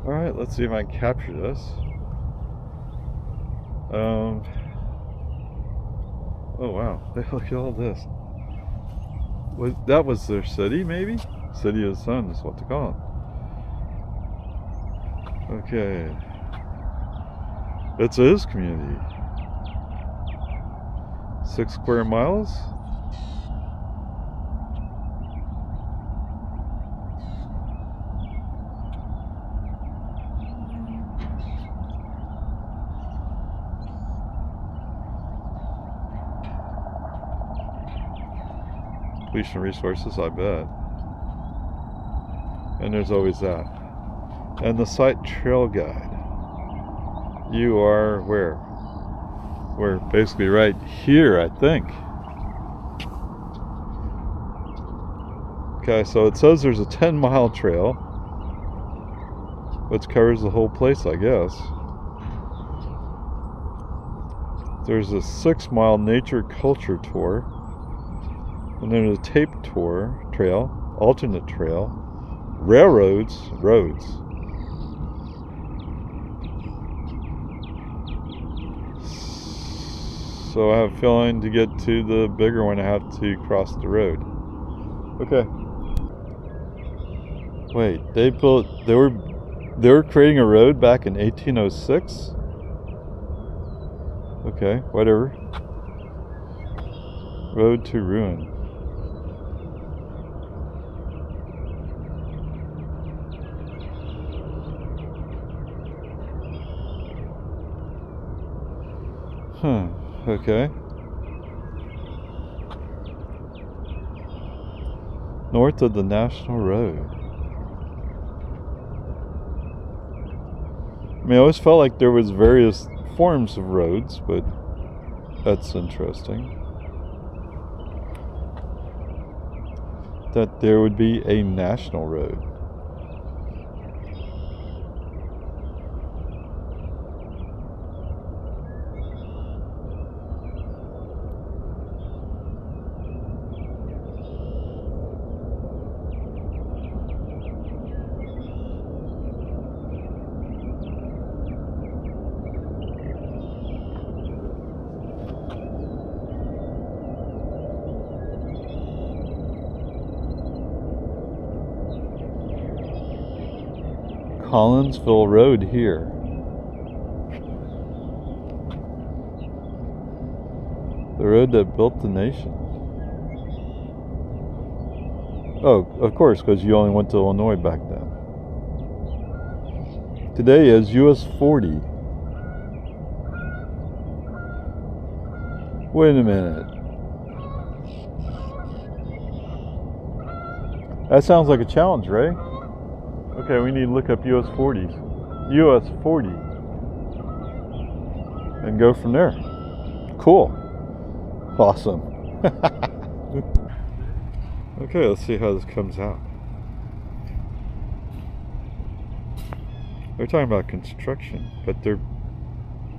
Alright, let's see if I can capture this. Oh wow, look at all this. That was their city, maybe? City of the Sun is what they call it. Okay. It's his community. 6 square miles? Completion resources, I bet. And there's always that. And the site trail guide. You are where? We're basically right here, I think. Okay, so it says there's a 10-mile trail, which covers the whole place, I guess. There's a 6-mile nature culture tour. And then there's a tape tour, trail, alternate trail, railroads, roads. So I have a feeling to get to the bigger one I have to cross the road. Okay. Wait, they were creating a road back in 1806? Okay, whatever. Road to ruin. Okay. North of the National Road. I mean, I always felt like there was various forms of roads, but that's interesting. That there would be a national road. Collinsville Road here. The road that built the nation. Oh, of course, because you only went to Illinois back then. Today is US 40. Wait a minute. That sounds like a challenge, Ray. Okay, we need to look up US 40s. US 40. And go from there. Cool. Awesome. Okay, let's see how this comes out. They're talking about construction, but they're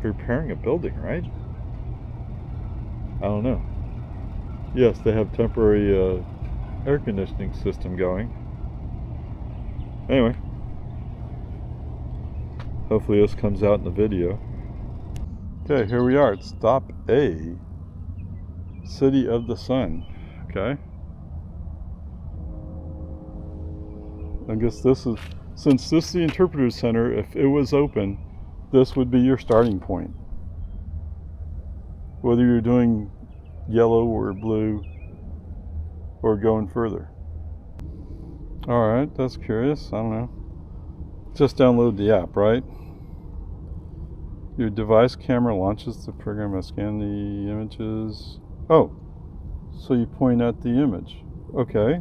repairing a building, right? I don't know. Yes, they have temporary air conditioning system going. Anyway, hopefully this comes out in the video. Okay, here we are at Stop A, City of the Sun. Okay. I guess this is, since this is the Interpretive Center, if it was open, this would be your starting point. Whether you're doing yellow or blue or going further. Alright, that's curious. I don't know. Just download the app, right? Your device camera launches the program by scanning the images. Oh, so you point at the image. Okay.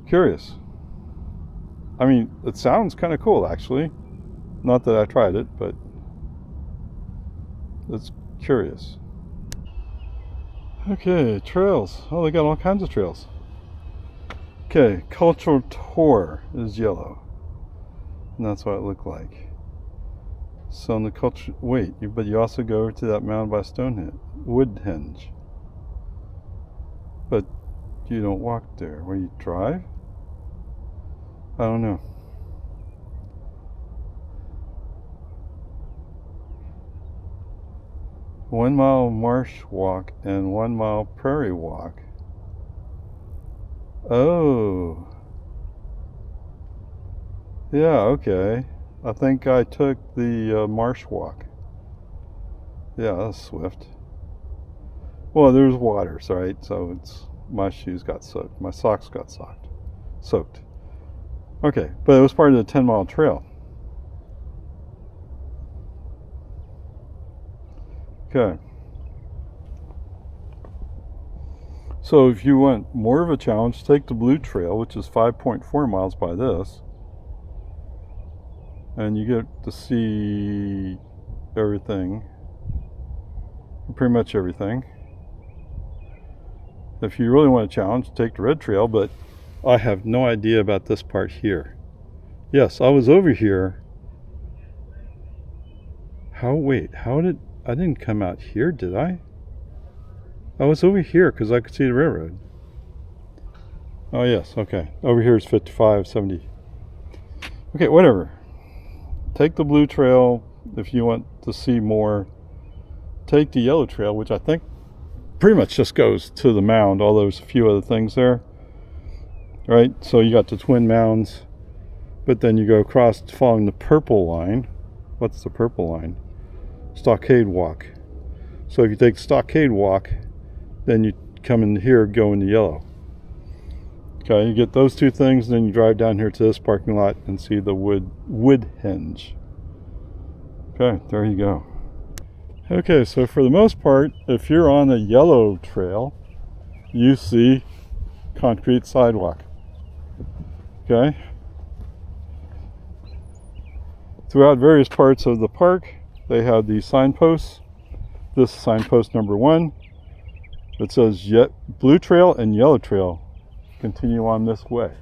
Curious. I mean, it sounds kind of cool, actually. Not that I tried it, but it's curious. Okay, trails. Oh, they got all kinds of trails. Okay, cultural tour is yellow. And that's what it looked like. So in the culture, wait, but you also go over to that mound by Stonehenge, Woodhenge. But you don't walk there. Where you drive? I don't know. One mile marsh walk and 1 mile prairie walk. Oh. Yeah, okay. I think I took the marsh walk. Yeah, that's swift. Well, there's water, right? So it's my shoes got soaked. My socks got soaked. Okay, but it was part of the 10-mile trail. Okay. So if you want more of a challenge, take the blue trail, which is 5.4 miles by this. And you get to see everything. Pretty much everything. If you really want a challenge, take the red trail, but I have no idea about this part here. Yes, I was over here. I didn't come out here, did I? I was over here because I could see the railroad. Oh yes, okay. Over here is 55, 70. Okay, whatever. Take the blue trail if you want to see more. Take the yellow trail, which I think pretty much just goes to the mound, although there's a few other things there. Right, so you got the twin mounds, but then you go across following the purple line. What's the purple line? Stockade walk. So if you take the stockade walk, then you come in here, go into yellow. Okay, you get those two things, then you drive down here to this parking lot and see the wood henge. Okay, there you go. Okay, so for the most part, if you're on a yellow trail, you see concrete sidewalk. Okay? Throughout various parts of the park, they have these signposts. This is signpost number 1. It says blue trail and yellow trail. Continue on this way.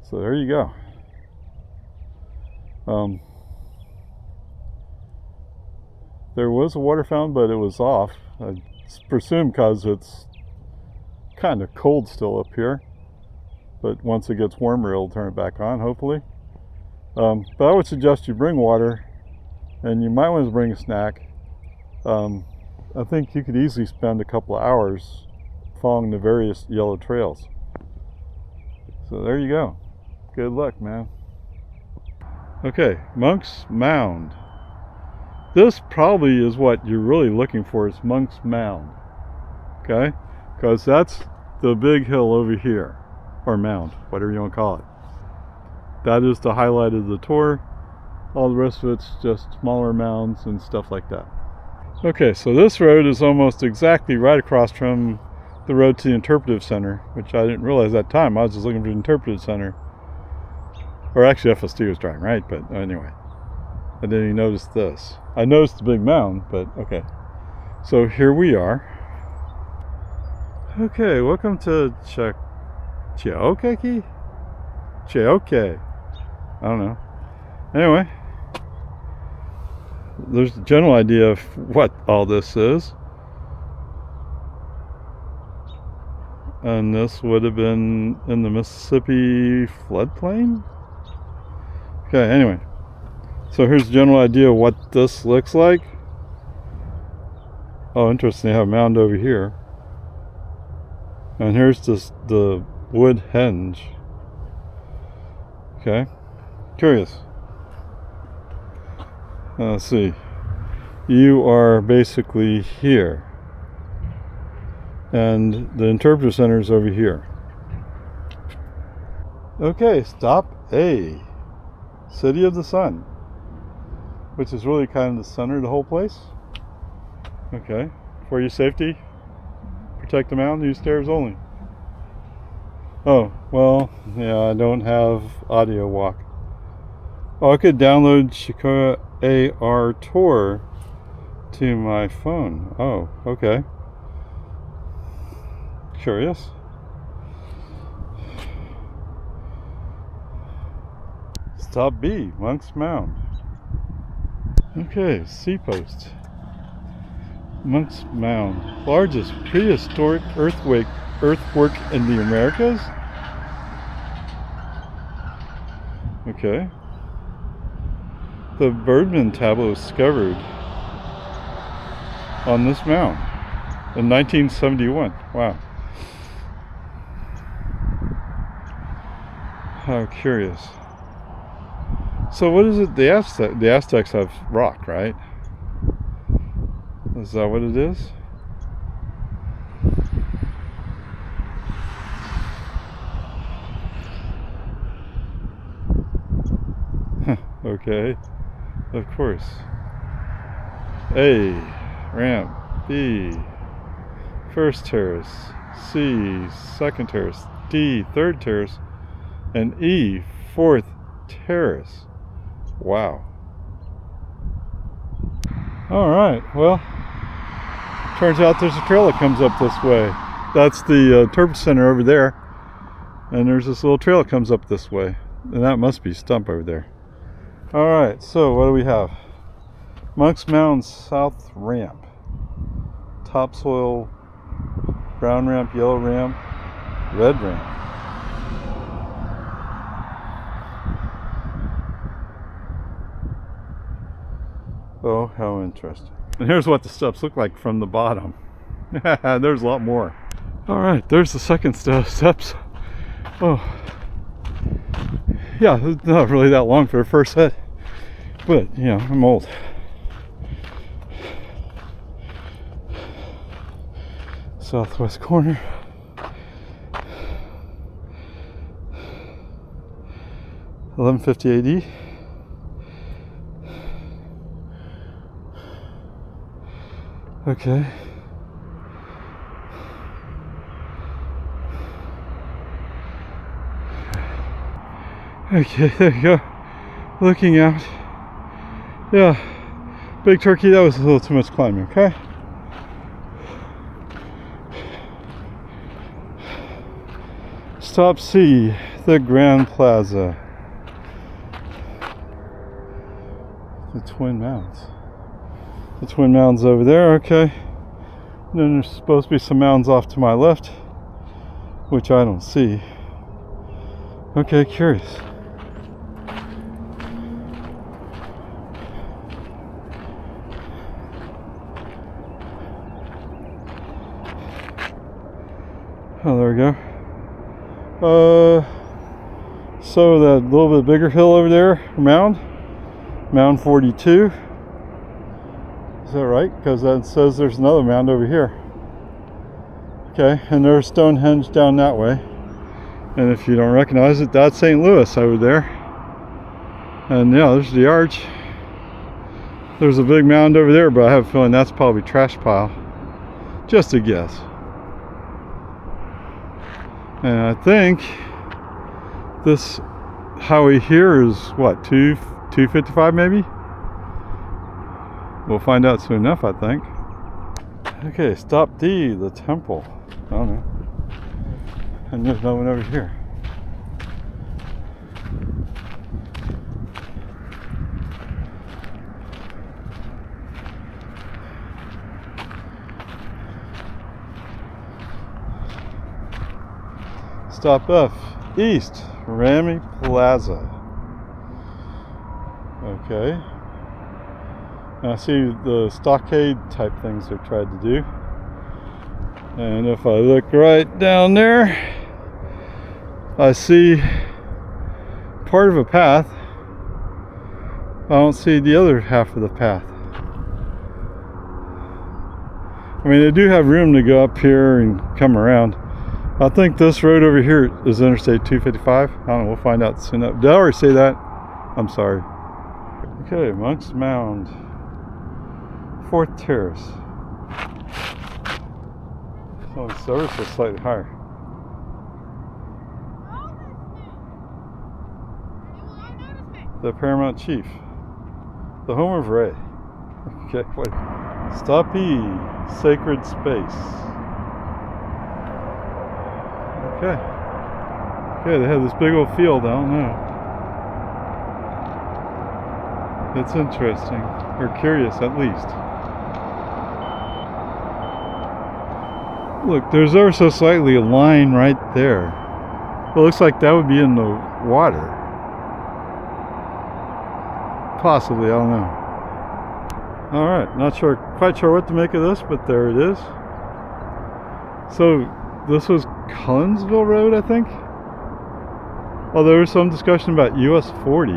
So there you go. There was a water fountain, but it was off. I presume because it's kind of cold still up here. But once it gets warmer, it'll turn it back on, hopefully. But I would suggest you bring water, and you might want to bring a snack. I think you could easily spend a couple of hours following the various yellow trails. So there you go. Good luck, man. Okay, Munks Mound. This probably is what you're really looking for, is Munks Mound. Okay? Because that's the big hill over here. Or mound, whatever you want to call it. That is the highlight of the tour. All the rest of it's just smaller mounds and stuff like that. Okay, so this road is almost exactly right across from the road to the Interpretive Center, which I didn't realize at that time. I was just looking for the Interpretive Center. Or actually FST was driving, right? But anyway, I didn't even notice this. I noticed the big mound, but okay. So here we are. Okay, welcome to Cahokia? Cahokia. I don't know. Anyway, there's a general idea of what all this is. And this would have been in the Mississippi floodplain? Okay, anyway. So here's a general idea of what this looks like. Oh, interesting. They have a mound over here. And here's the wood henge. Okay. Curious. Let's see. You are basically here. And the Interpretive Center is over here. Okay, stop A. City of the Sun. Which is really kind of the center of the whole place. Okay. For your safety, protect the mound, use stairs only. Oh, well, yeah, I don't have audio walk. Oh, I could download Cahokia AR Tour to my phone. Oh, okay. Curious. Stop B, Munks Mound. Okay, C-post. Munks Mound, largest prehistoric earthquake earthwork in the Americas? Okay. The Birdman tablet was discovered on this mound in 1971. Wow. How curious. So what is it? The Aztecs have rock, right? Is that what it is? Okay, of course. A, ramp. B, first terrace. C, second terrace. D, third terrace. And E, fourth terrace. Wow. All right, well, turns out there's a trail that comes up this way. That's the Interpretive Center over there. And there's this little trail that comes up this way. And that must be Stump over there. All right, so what do we have? Munks Mound South Ramp. Topsoil, brown ramp, yellow ramp, red ramp. Oh, how interesting. And here's what the steps look like from the bottom. There's a lot more. All right, there's the second steps. Oh, yeah, it's not really that long for a first set, but you know, I'm old. Southwest corner. $11.50 AD. Okay. Okay, there you go. Looking out. Yeah. Big Turkey, that was a little too much climbing, okay? Stop C, the Grand Plaza. The Twin Mounds. The Twin Mounds over there, okay. And then there's supposed to be some mounds off to my left, which I don't see. Okay, curious. Oh, there we go. So that little bit bigger hill over there, mound 42. Is that right? Because that says there's another mound over here. Okay, and there's Stonehenge down that way. And if you don't recognize it, that's St. Louis over there. And yeah, there's the arch. There's a big mound over there, but I have a feeling that's probably trash pile. Just a guess. And I think this highway here is what, 255 maybe? We'll find out soon enough, I think. Okay, stop D, the temple. I don't know. And there's no one over here. Stop F, East, Ramy Plaza. Okay. And I see the stockade type things they tried to do. And if I look right down there, I see part of a path. I don't see the other half of the path. I mean, they do have room to go up here and come around. I think this road over here is Interstate 255. I don't know, we'll find out soon enough. Did I already say that? I'm sorry. Okay, Munks Mound. 4th Terrace. So the service is slightly higher. The Paramount Chief. The home of Ray. Okay, what? Stop E. Sacred Space. Okay. Okay, they have this big old field, I don't know. It's interesting, or curious at least. Look, there's ever so slightly a line right there. It looks like that would be in the water. Possibly, I don't know. Alright, not quite sure what to make of this, but there it is. So, this was Collinsville Road, I think? Oh, there was some discussion about US 40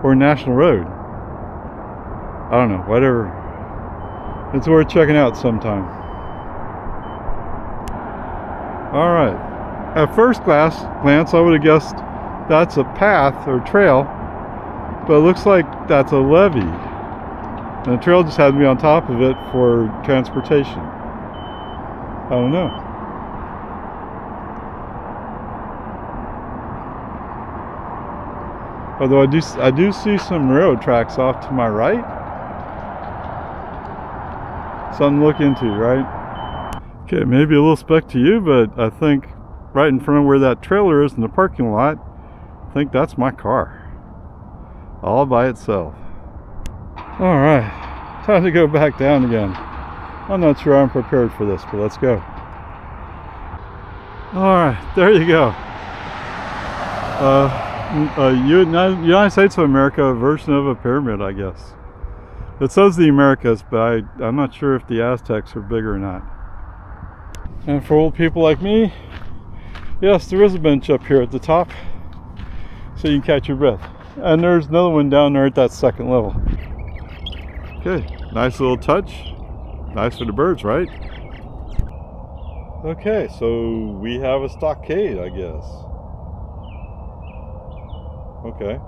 or National Road. I don't know, whatever. It's worth checking out sometime. Alright. At first glance, I would have guessed that's a path or trail, but it looks like that's a levee. And the trail just had to be on top of it for transportation. I don't know. Although I do see some railroad tracks off to my right. Something to look into, right? Okay, maybe a little speck to you, but I think right in front of where that trailer is in the parking lot, I think that's my car. All by itself. Alright, time to go back down again. I'm not sure I'm prepared for this, but let's go. Alright, there you go. United States of America version of a pyramid, I guess. It says the Americas, but I'm not sure if the Aztecs are big or not. And for old people like me, yes, there is a bench up here at the top, so you can catch your breath. And there's another one down there at that second level. Okay, nice little touch. Nice for the birds, right? Okay, so we have a stockade, I guess. Okay.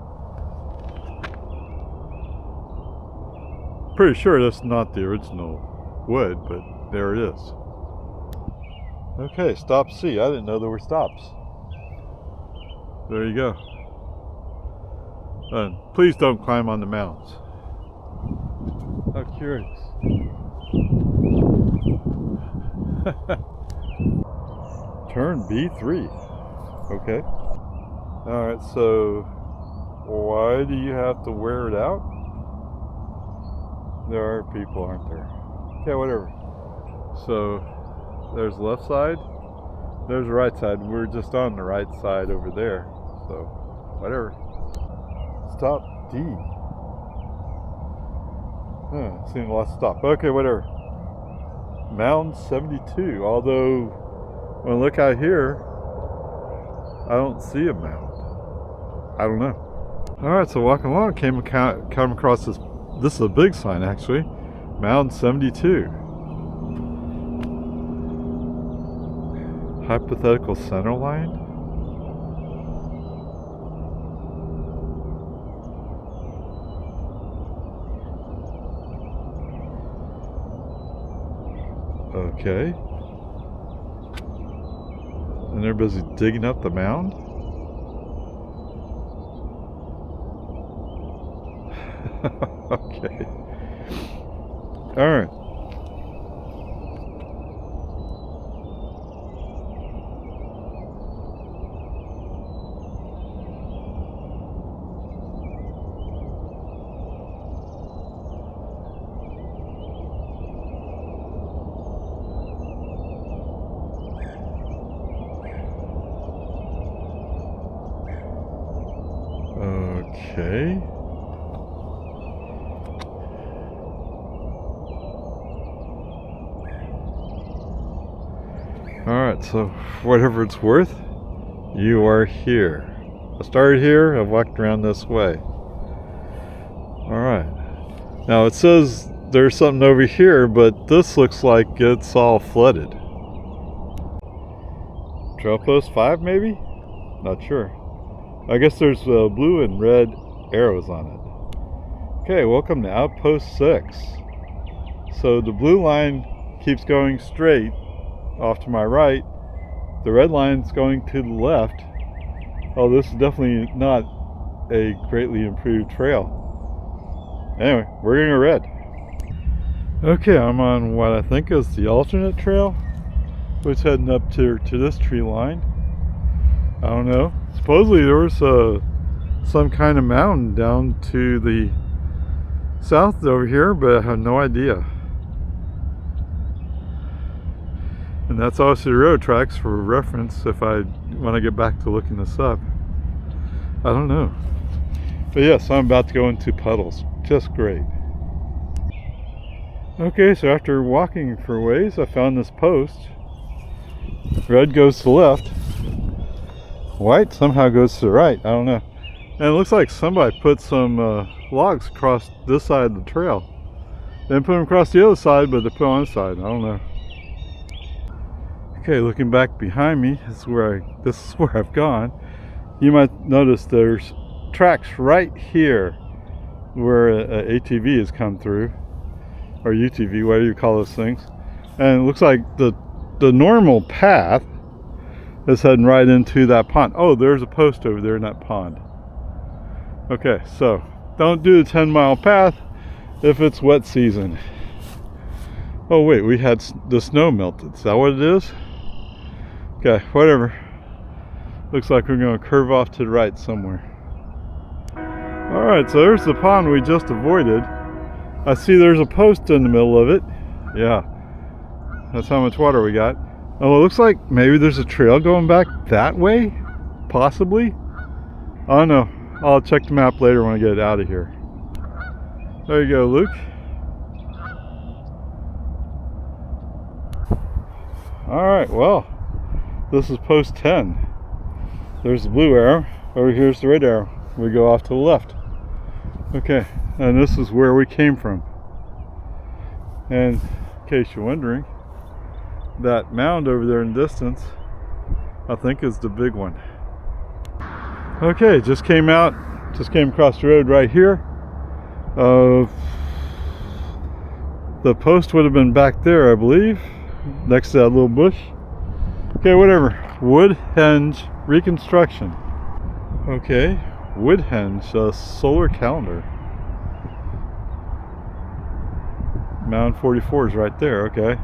Pretty sure that's not the original wood, but there it is. Okay, stop C. I didn't know there were stops. There you go. Please don't climb on the mounds. How curious. Turn B3. Okay. Alright, so why do you have to wear it out? There are people, aren't there? Okay, whatever. So there's the left side, there's the right side. We're just on the right side over there. So whatever. Stop D. Seen lots of stop. Okay, whatever. Mound 72. Although when I look out here, I don't see a mound. I don't know. Alright, so walking along, came across this. This is a big sign, actually. Mound 72. Hypothetical center line. Okay. And they're busy digging up the mound? Okay. Alright. Okay. Alright, so whatever it's worth, you are here. I started here, I've walked around this way. Alright. Now it says there's something over here, but this looks like it's all flooded. Trail post 5 maybe? Not sure. I guess there's blue and red arrows on it. Okay, welcome to Outpost 6. So the blue line keeps going straight off to my right. The red line's going to the left. Oh, this is definitely not a greatly improved trail. Anyway, we're going to red. Okay, I'm on what I think is the alternate trail, which is heading up to this tree line. I don't know. Supposedly there was some kind of mountain down to the south over here, but I have no idea. And that's obviously the road tracks for reference when I get back to looking this up. I don't know. But yes, I'm about to go into puddles. Just great. Okay, so after walking for a ways, I found this post. Red goes to the left. White somehow goes to the right. I don't know. And it looks like somebody put some logs across this side of the trail. They didn't put them across the other side, but they put on this side. I don't know. Okay, looking back behind me, this is where I've gone. You might notice there's tracks right here where a ATV has come through, or UTV, whatever you call those things. And it looks like the normal path is heading right into that pond. Oh, there's a post over there in that pond. Okay, so don't do the 10-mile path if it's wet season. Oh wait, we had the snow melted. Is that what it is? Okay, whatever. Looks like we're going to curve off to the right somewhere. Alright, so there's the pond we just avoided. I see there's a post in the middle of it. Yeah, that's how much water we got. Oh, it looks like maybe there's a trail going back that way? Possibly? I don't know. I'll check the map later when I get out of here. There you go, Luke. Alright, well, this is post 10. There's the blue arrow. Over here's the red arrow. We go off to the left. Okay, and this is where we came from. And in case you're wondering, that mound over there in the distance, I think is the big one. Okay, just came across the road right here. The post would have been back there, I believe, next to that little bush. Okay, whatever. Woodhenge reconstruction. Okay, Woodhenge solar calendar. Mound 44 is right there. Okay.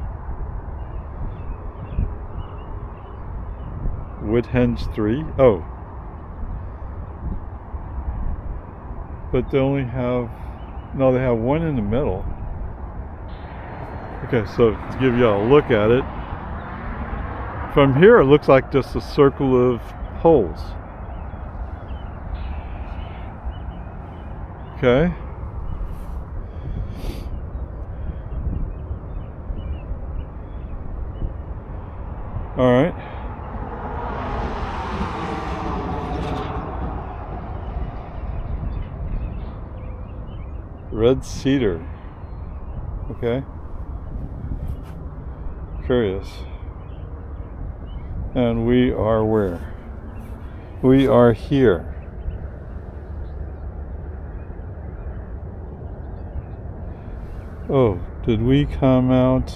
Woodhenge 3. Oh. But they only have, no, they have one in the middle. Okay, so to give you all a look at it, from here it looks like just a circle of holes. Okay. All right. Red cedar. Okay. Curious. And we are where? We are here. Oh, did we come out?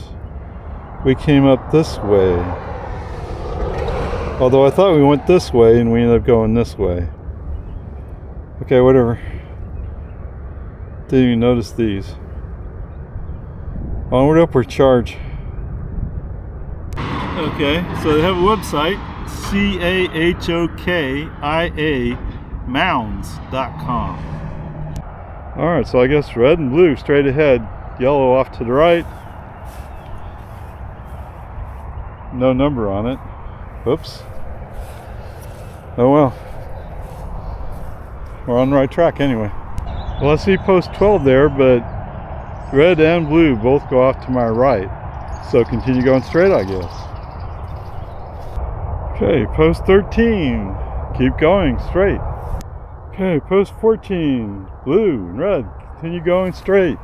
We came up this way. Although I thought we went this way and we ended up going this way. Okay, whatever. Didn't even notice these. Onward, upward, charge. Okay, so they have a website, Cahokia Mounds.com. Alright, so I guess red and blue straight ahead, yellow off to the right. No number on it. Oops. Oh well. We're on the right track anyway. Well, I see post 12 there, but red and blue both go off to my right. So continue going straight, I guess. Okay, post 13. Keep going straight. Okay, post 14. Blue and red. Continue going straight.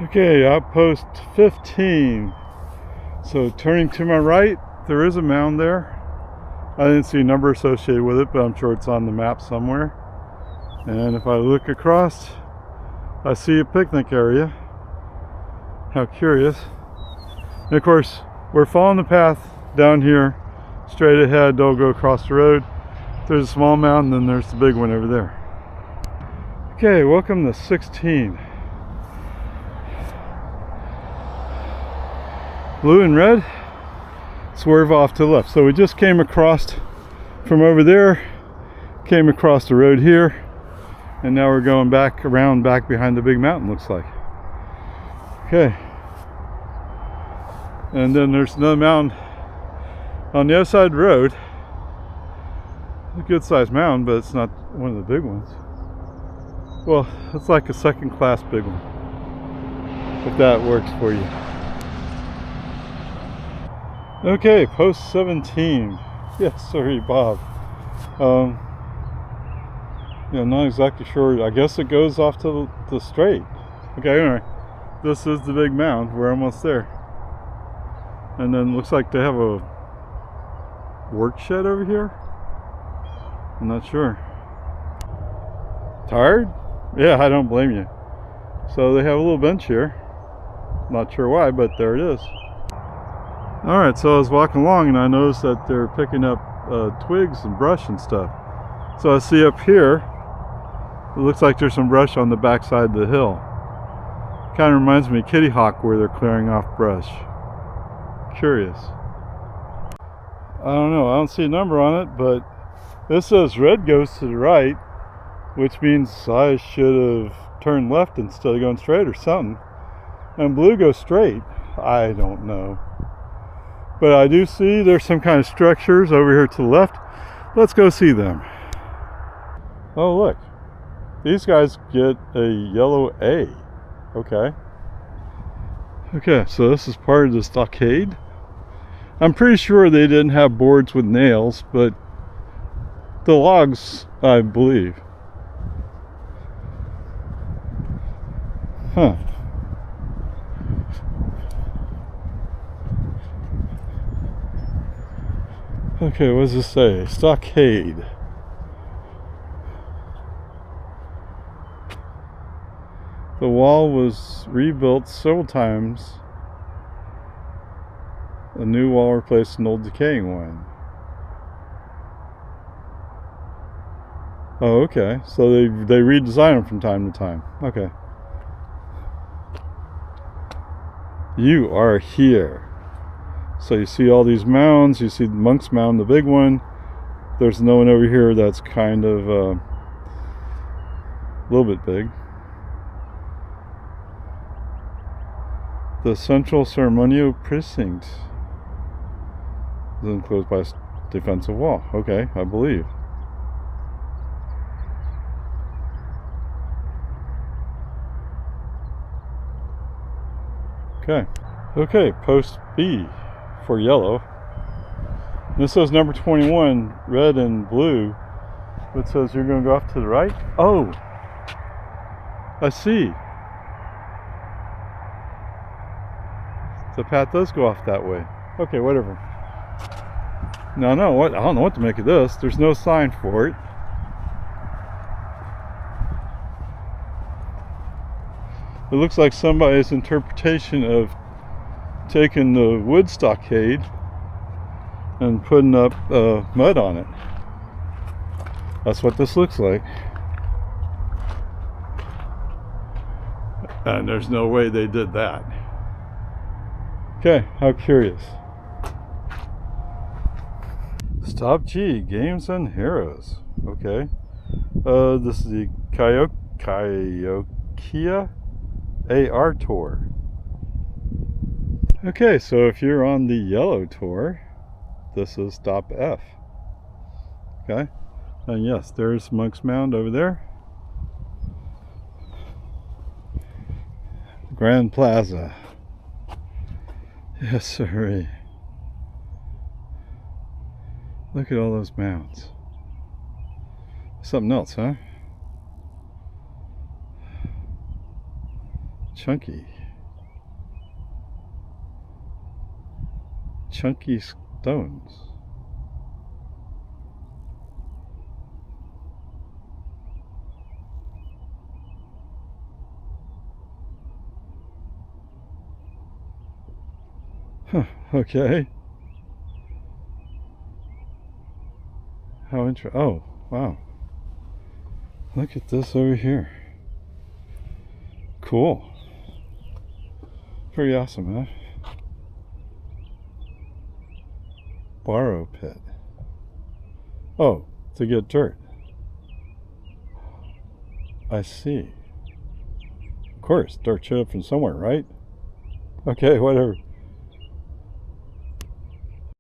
Okay, outpost 15. So turning to my right, there is a mound there. I didn't see a number associated with it, but I'm sure it's on the map somewhere. And if I look across, I see a picnic area. How curious. And of course, we're following the path down here, straight ahead. Don't go across the road. There's a small mountain, and then there's the big one over there. Okay, welcome to 16. Blue and red swerve off to the left. So we just came across from over there, came across the road here, and now we're going back around back behind the big mountain, looks like. Okay. And then there's another mound on the other side of the road. A good sized mound, but it's not one of the big ones. Well, it's like a second class big one, if that works for you. Okay, post 17. Yes, sorry, Bob. Yeah, I'm not exactly sure. I guess it goes off to the straight. Okay, anyway, this is the big mound. We're almost there. And then looks like they have a work shed over here. I'm not sure. Tired? Yeah, I don't blame you. So they have a little bench here. Not sure why, but there it is. Alright, so I was walking along and I noticed that they're picking up twigs and brush and stuff. So I see up here, it looks like there's some brush on the back side of the hill. Kind of reminds me of Kitty Hawk where they're clearing off brush. Curious. I don't know, I don't see a number on it, but this says red goes to the right, which means I should have turned left instead of going straight or something. And blue goes straight. I don't know. But I do see there's some kind of structures over here to the left. Let's go see them. Oh, look. These guys get a yellow A. Okay. Okay, so this is part of the stockade. I'm pretty sure they didn't have boards with nails, but the logs, I believe. Huh. Okay, what does this say? Stockade. The wall was rebuilt several times. A new wall replaced an old decaying one. Oh, okay. So they redesign them from time to time. Okay. You are here. So you see all these mounds. You see the Munks Mound, the big one. There's no one over here that's kind of a little bit big. The Central Ceremonial Precinct is enclosed by a defensive wall. Okay, I believe. Okay. Okay, post B for yellow. This says number 21, red and blue. It says you're going to go off to the right. Oh, I see. The path does go off that way. Okay, whatever. No, I don't know what to make of this. There's no sign for it. It looks like somebody's interpretation of taking the wood stockade and putting up mud on it. That's what this looks like. And there's no way they did that. Okay, how curious. Stop G, Games and Heroes. Okay. This is the Cahokia AR tour. Okay, so if you're on the yellow tour, this is stop F. Okay, and yes, there's Munks Mound over there. Grand Plaza. Yes, sir. Look at all those mounds. Something else, huh? Chunky stones. Huh, okay. How interesting. Oh, wow. Look at this over here. Cool. Pretty awesome, huh? Borrow pit. Oh, to get dirt. I see. Of course, dirt showed up from somewhere, right? Okay, whatever.